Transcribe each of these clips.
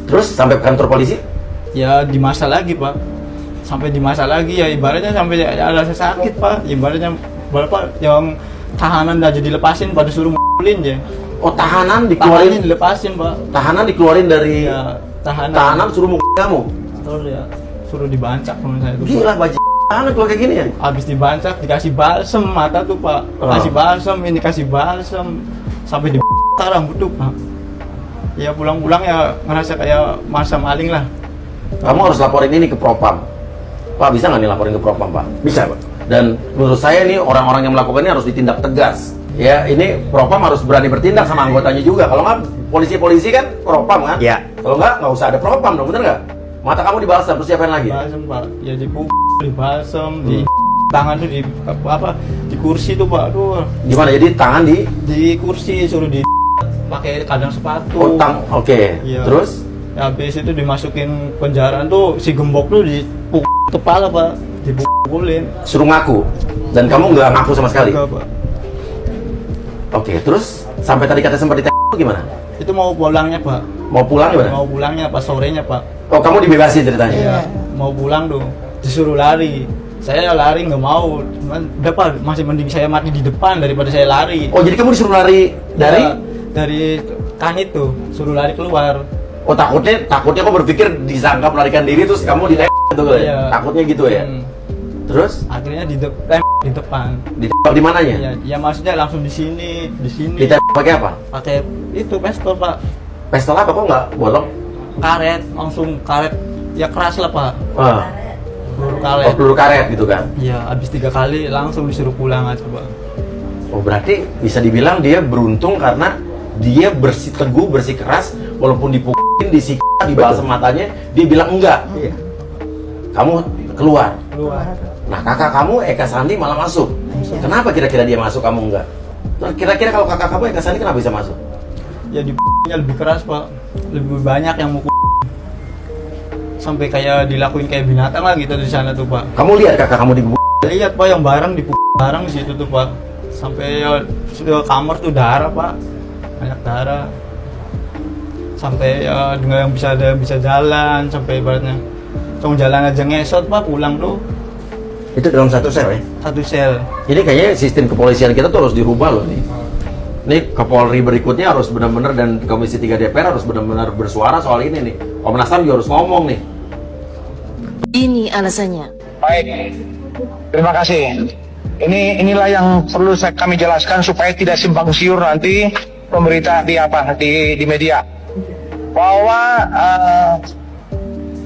Terus sampai ke kantor polisi? Ya di masa lagi Pak, sampai di masa lagi ya ibaratnya sampai ada rasa sakit Pak, ibaratnya bapak yang tahanan aja dilepasin pada suruh mulin ya. Oh, tahanan Tahanannya dikeluarin, dilepasin Pak. tahanan dikeluarin dari Ya tahanan suruh mukul kamu. terus ya suruh dibancak teman saya itu Pak. Gila bajingan tahanan kalau kayak gini ya. Habis dibancak dikasih balsem mata tuh Pak, kasih balsem ini kasih balsem sampai di rambut tuh Pak. Ya pulang-pulang ya ngerasa kayak masa maling lah. Kamu harus laporin ini ke Propam. Pak, bisa nggak nih laporin ke Propam, Pak? Bisa, Pak. Dan menurut saya nih orang-orang yang melakukan ini harus ditindak tegas. Ya, ini Propam harus berani bertindak sama anggotanya juga. Kalau nggak, polisi-polisi kan Propam kan? Iya. Kalau nggak usah ada Propam dong, bener nggak? Mata kamu dibalsam, terus siapain lagi? Balsem Pak, ya di balsem, di tangan tuh di apa? Di kursi tuh Pak, tuh. Gimana? Jadi tangan Di kursi suruh di pakai kadang sepatu. oke. Iya. Terus? Ya, habis itu dimasukin penjara tuh si gembok tuh dipukul kepala Pak, dipukulin. Suruh ngaku. Dan kamu nggak ngaku sama sekali? Enggak, Pak. Oke, terus sampai tadi kata sempat ditembak gimana? Itu mau pulangnya Pak. Mau pulang gimana? Mau pulangnya pas sorenya Pak. Oh, kamu dibebasin ceritanya? Iya. Mau pulang tuh disuruh lari. Saya lari nggak mau. Cuman udah Pak, masih mending saya mati di depan daripada saya lari. Oh, jadi kamu disuruh lari dari? Ya, dari kanit tuh, suruh lari keluar. Oh, takutnya kamu berpikir disangka melarikan diri terus kamu ditembak gitu ya? Iya. Takutnya gitu ya? Terus? Akhirnya di depan. Ditembak di mananya? Ya, ya maksudnya langsung di sini. Ditembak pakai apa? Pakai itu pistol Pak. Pistol apa kok nggak bolong? Karet, langsung karet. Ya keras lah Pak. Ah. Peluru karet. Oh, peluru karet gitu kan? Ya, habis 3 kali langsung disuruh pulang aja Pak. Oh, berarti bisa dibilang dia beruntung karena dia bersih teguh, bersih keras, walaupun dipukulin, disikat, dibalsem matanya, dia bilang enggak. Iya. Kamu keluar. Keluar. Nah, kakak kamu Eka Sandi malah masuk. Kenapa kira-kira dia masuk, kamu enggak? Nah, kira-kira kalau kakak kamu Eka Sandi kenapa bisa masuk? Ya nya lebih keras Pak. Lebih banyak yang mukul. Sampai kayak dilakuin kayak binatang lah gitu di sana tuh Pak. Kamu lihat kakak kamu dibukul? Lihat Pak yang barang dipukul barang di situ tuh Pak. Sampai ya, sudah kamar tuh darah Pak. Banyak darah. Sampai ya dengan yang bisa jalan sampai ibaratnya. Cuma jalan aja ngesot Pak, pulang tuh. Itu dalam satu sel ya? Satu sel. Ini kayaknya sistem kepolisian kita tuh harus dirubah loh nih. Ini Kapolri berikutnya harus benar-benar, dan Komisi 3 DPR harus benar-benar bersuara soal ini nih. Komnas HAM juga harus ngomong nih. Ini alasannya. Baik, terima kasih. Inilah yang perlu kami jelaskan supaya tidak simpang siur nanti pemerintah di media. Bahwa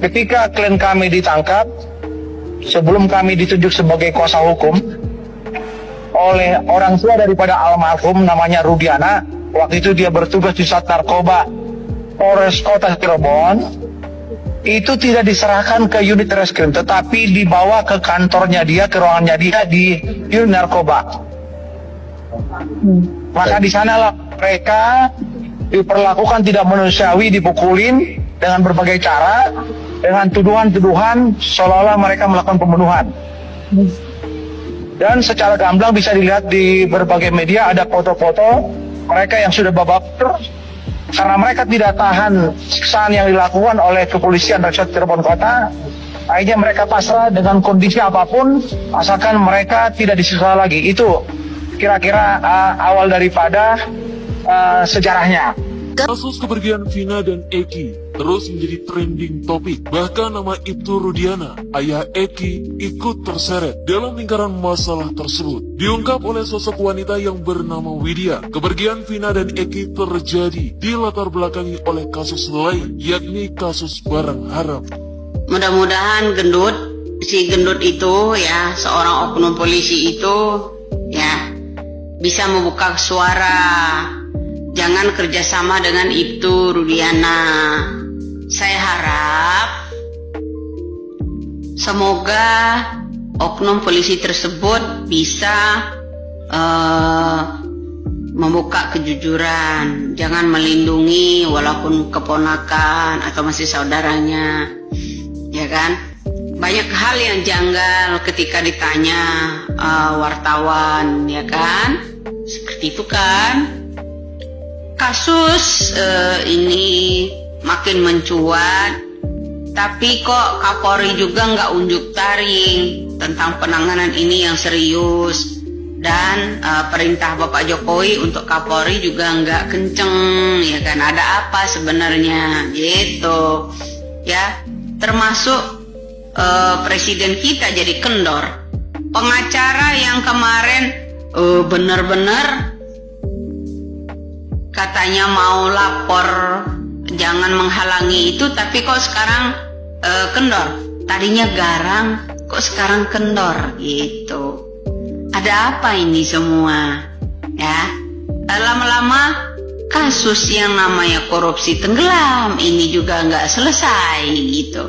ketika klien kami ditangkap, sebelum kami ditunjuk sebagai kuasa hukum oleh orang tua daripada almarhum namanya Rudiana, waktu itu dia bertugas di Sat Narkoba Polres Kota Cirebon, itu tidak diserahkan ke unit reskrim, tetapi dibawa ke kantornya dia, ke ruangannya dia di unit narkoba. Maka di sanalah mereka diperlakukan tidak manusiawi, dipukulin dengan berbagai cara, dengan tuduhan-tuduhan seolah-olah mereka melakukan pembunuhan. Dan secara gamblang bisa dilihat di berbagai media ada foto-foto mereka yang sudah babak karena mereka tidak tahan siksaan yang dilakukan oleh kepolisian Resort Cirebon Kota. Akhirnya mereka pasrah dengan kondisi apapun asalkan mereka tidak disiksa lagi. Itu kira-kira awal daripada sejarahnya. Kasus kepergian Vina dan Eki terus menjadi trending topik. Bahkan nama Ibtu Rudiana, ayah Eki, ikut terseret dalam lingkaran masalah tersebut. Diungkap oleh sosok wanita yang bernama Widya. Kepergian Vina dan Eki terjadi di latar belakangi oleh kasus lain, yakni kasus barang haram. Mudah-mudahan si gendut itu ya, seorang oknum polisi itu ya bisa membuka suara. Jangan kerjasama dengan Ibtu Rudiana. Saya harap semoga oknum polisi tersebut bisa membuka kejujuran. Jangan melindungi walaupun keponakan atau masih saudaranya, ya kan? Banyak hal yang janggal ketika ditanya wartawan, ya kan? Seperti itu kan? Kasus ini makin mencuat. Tapi kok Kapolri juga nggak unjuk taring tentang penanganan ini yang serius. Dan perintah Bapak Jokowi untuk Kapolri juga nggak kenceng, ya kan? Ada apa sebenarnya, gitu, ya? Termasuk Presiden kita jadi kendor. Pengacara yang kemarin bener-bener katanya mau lapor, jangan menghalangi itu, tapi kok sekarang kendor. Tadinya garang, kok sekarang kendor, gitu. Ada apa ini semua? Ya, lama-lama kasus yang namanya korupsi tenggelam ini juga nggak selesai, gitu.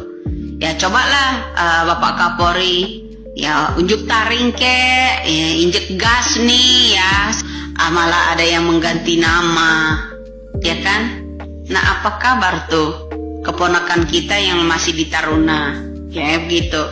Ya cobalah Bapak Kapolri ya unjuk taring kek, ya, injek gas nih ya. Malah ada yang mengganti nama, ya kan? Nah, apa kabar tuh keponakan kita yang masih di Taruna? Ya begitu.